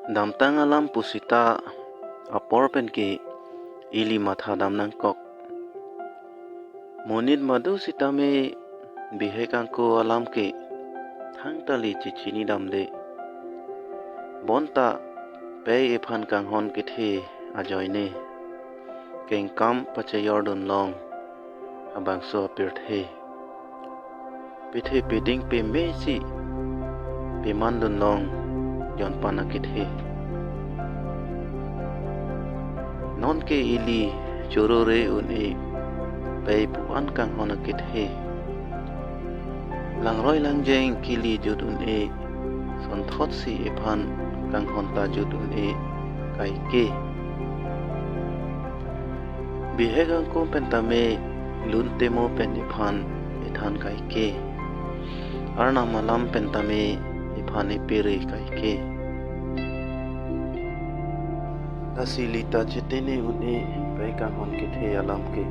Damtang alam pusita apor penki ili matha damnang kok. Monit madu sitame bihekangko alam ke thang tali chichini damde. Bonta pay ephan kang hon kithe ajoyne. Keng kam pache yordon long abang so pirthe. Pithe peding pe mesi pe mandun long yon panakithe. Non ke ili chorore une pay puan kang honakithe. Langroy langjeng kili jud une son thot si ephan kang honta jud une kai ke. Bihegang ko pentame luntemo pen ephan ethan kai ke. Arna malam pentame ephan epere kai ke. Dasilita chetene une pay kang hon kithe alam ke.